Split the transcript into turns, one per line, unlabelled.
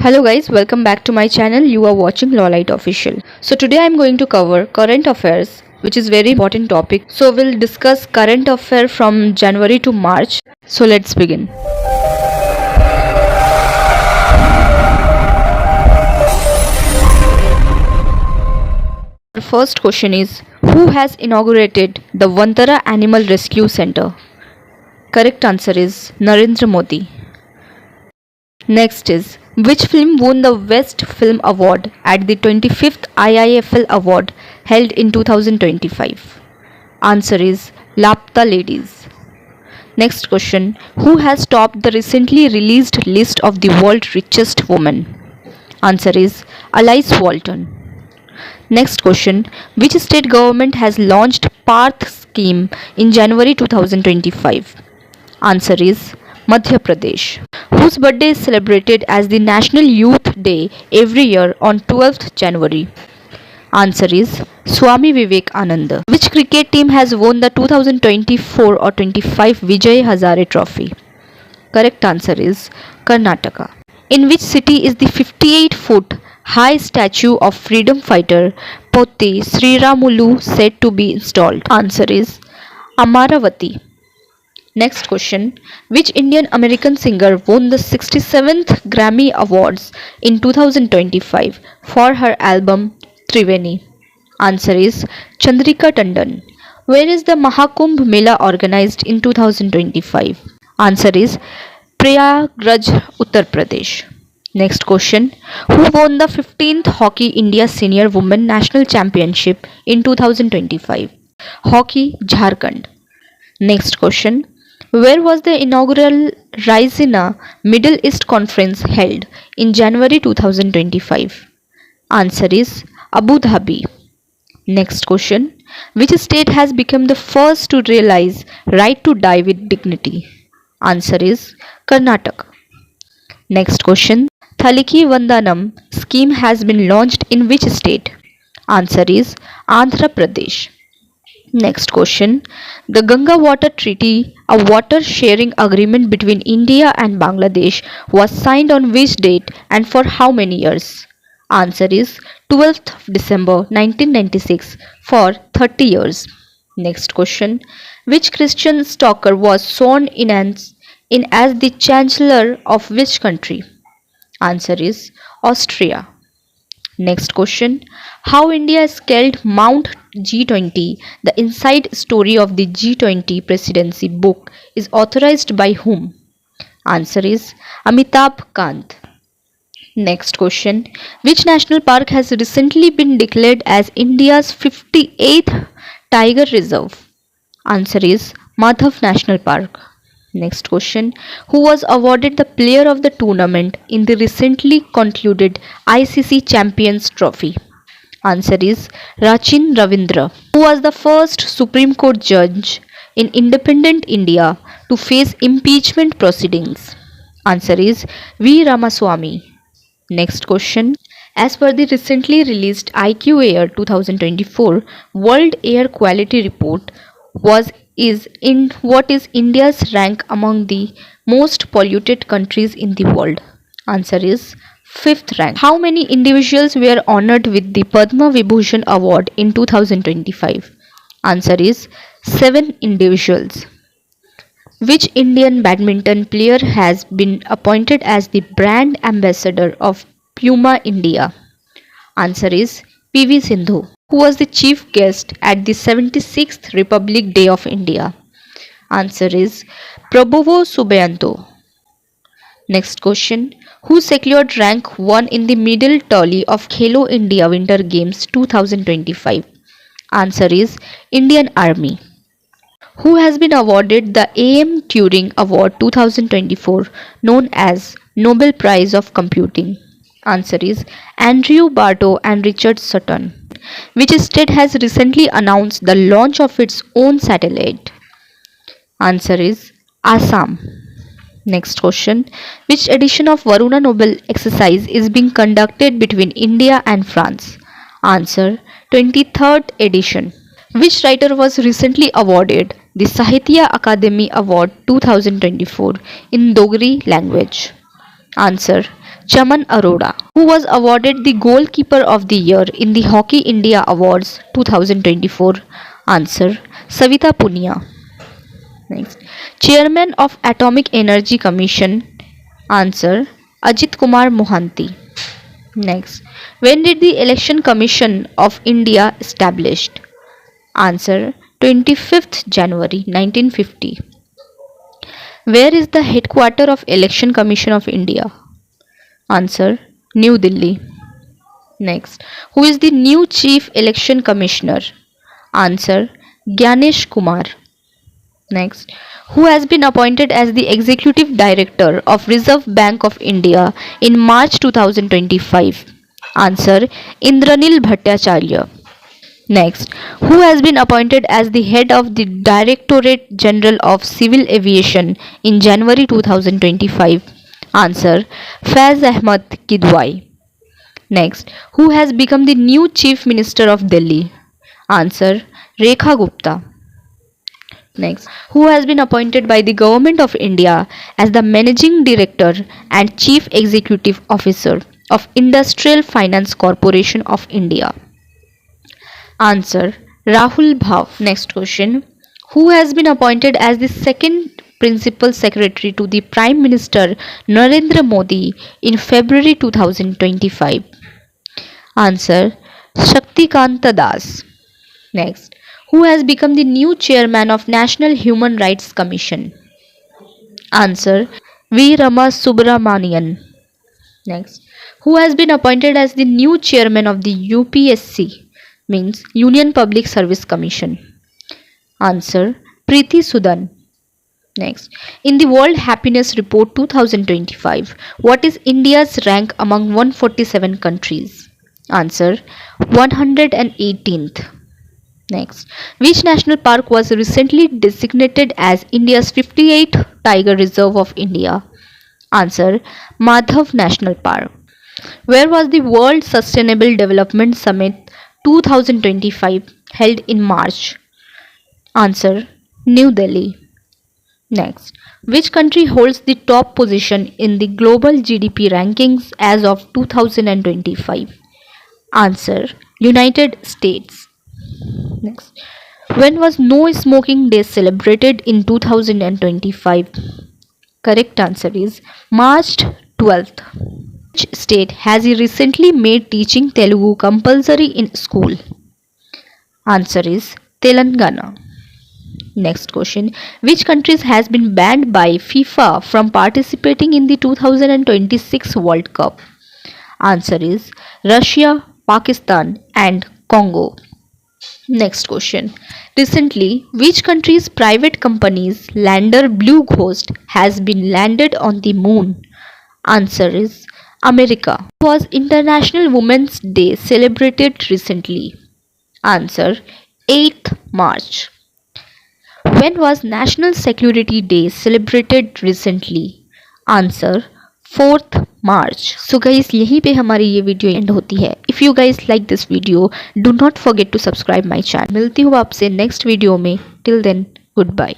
Hello guys, welcome back to my channel. You are watching Lawlight Official. So today I am going to cover current affairs, which is very important topic. So we'll discuss current affair from January to March. So let's begin. The first question is, who has inaugurated the Vantara Animal Rescue Center? Correct answer is Narendra Modi. Next is, which film won the Best Film Award at the 25th IIFL Award held in 2025? Answer is Lapta Ladies. Next question, who has topped the recently released list of the world's richest women? Answer is Alice Walton. Next question, which state government has launched Parth scheme in January 2025? Answer is Madhya Pradesh. Whose birthday is celebrated as the National Youth Day every year on 12th January? Answer is Swami Vivekananda. Which cricket team has won the 2024 or 25 Vijay Hazare Trophy? Correct answer is Karnataka. In which city is the 58-foot high statue of freedom fighter Potti Sriramulu said to be installed? Answer is Amaravati. Next question, which Indian American singer won the 67th Grammy Awards in 2025 for her album Triveni? Answer is Chandrika Tandon. Where is the Mahakumbh Mela organized in 2025? Answer is Prayagraj, Uttar Pradesh. Next question, who won the 15th Hockey India Senior Women National Championship in 2025? Hockey Jharkhand. Next question, where was the inaugural Raisina Middle East Conference held in January 2025? Answer is Abu Dhabi. Next question, which state has become the first to realize right to die with dignity? Answer is Karnataka. Next question, Thaliki Vandanam scheme has been launched in which state? Answer is Andhra Pradesh. Next question, the Ganga Water Treaty, a water sharing agreement between India and Bangladesh, was signed on which date and for how many years? Answer is 12th of December 1996 for 30 years. Next question, which Christian stalker was sworn in as the Chancellor of which country? Answer is Austria. Next question, how India scaled Mount G20, the inside story of the G20 presidency book is authorized by whom? Answer is Amitabh Kant. Next question, which national park has recently been declared as India's 58th tiger reserve? Answer is Madhav National Park. Next question, who was awarded the player of the tournament in the recently concluded ICC Champions Trophy? Answer is Rachin Ravindra. Who was the first Supreme Court judge in independent India to face impeachment proceedings? Answer is V. Ramaswamy. Next question, as per the recently released IQ Air 2024 World Air Quality Report, what is India's rank among the most polluted countries in the world? Answer is 5th rank. How many individuals were honored with the Padma Vibhushan Award in 2025? Answer is 7 individuals. Which Indian badminton player has been appointed as the brand ambassador of Puma India? Answer is PV Sindhu. Who was the chief guest at the 76th Republic Day of India? Answer is Prabowo Subianto. Next question, who secured rank 1 in the middle tally of Khelo India Winter Games 2025? Answer is Indian Army. Who has been awarded the A.M. Turing Award 2024 known as Nobel Prize of Computing? Answer is Andrew Barto and Richard Sutton. Which state has recently announced the launch of its own satellite? Answer is Assam. Next question, which edition of Varuna Nobel exercise is being conducted between India and France? Answer 23rd edition. Which writer was recently awarded the Sahitya Akademi Award 2024 in Dogri language? Answer Chaman Arora. Who was awarded the Goalkeeper of the Year in the Hockey India Awards 2024? Answer: Savita Punia. Next. Chairman of Atomic Energy Commission. Answer: Ajit Kumar Mohanty. Next. When did the Election Commission of India established? Answer: 25th January 1950. Where is the headquarter of Election Commission of India? Answer: New Delhi. Next. Who is the new Chief Election Commissioner? Answer: Gyanesh Kumar. Next. Who has been appointed as the Executive Director of Reserve Bank of India in March 2025? Answer: Indranil Bhattacharya. Next. Who has been appointed as the head of the Directorate General of Civil Aviation in January 2025? Answer: Faiz Ahmad Kidwai. Next. Who has become the new Chief Minister of Delhi? Answer: Rekha Gupta. Next. Who has been appointed by the Government of India as the Managing Director and Chief Executive Officer of Industrial Finance Corporation of India? Answer: Rahul Bhav. Next question. Who has been appointed as the second Principal Secretary to the Prime Minister Narendra Modi in February 2025? Answer: Shaktikanta Das. Next. Who has become the new chairman of National Human Rights Commission? Answer: V. Rama Subramanian. Next. Who has been appointed as the new chairman of the UPSC, means Union Public Service Commission? Answer: Preeti Sudan. Next. In the World Happiness Report 2025, what is India's rank among 147 countries? Answer: 118th. Next. Which national park was recently designated as India's 58th Tiger Reserve of India? Answer: Madhav National Park. Where was the World Sustainable Development Summit 2025 held in March? Answer: New Delhi. Next. Which country holds the top position in the global GDP rankings as of 2025? Answer: United States. Next. When was No Smoking Day celebrated in 2025? Correct answer is March 12th. Which state has recently made teaching Telugu compulsory in school? Answer is Telangana. Next question. Which countries has been banned by FIFA from participating in the 2026 World Cup? Answer is Russia, Pakistan and Congo. Next question. Recently, which country's private company's lander Blue Ghost has been landed on the moon? Answer is America. Was International Women's Day celebrated recently? Answer: 8th March. When was National Security Day celebrated recently? Answer: 4th March. So guys, यहीं पे हमारी ये video end होती है. If you guys like this video, do not forget to subscribe my channel. मिलती हूँ आपसे next video में. Till then, good bye.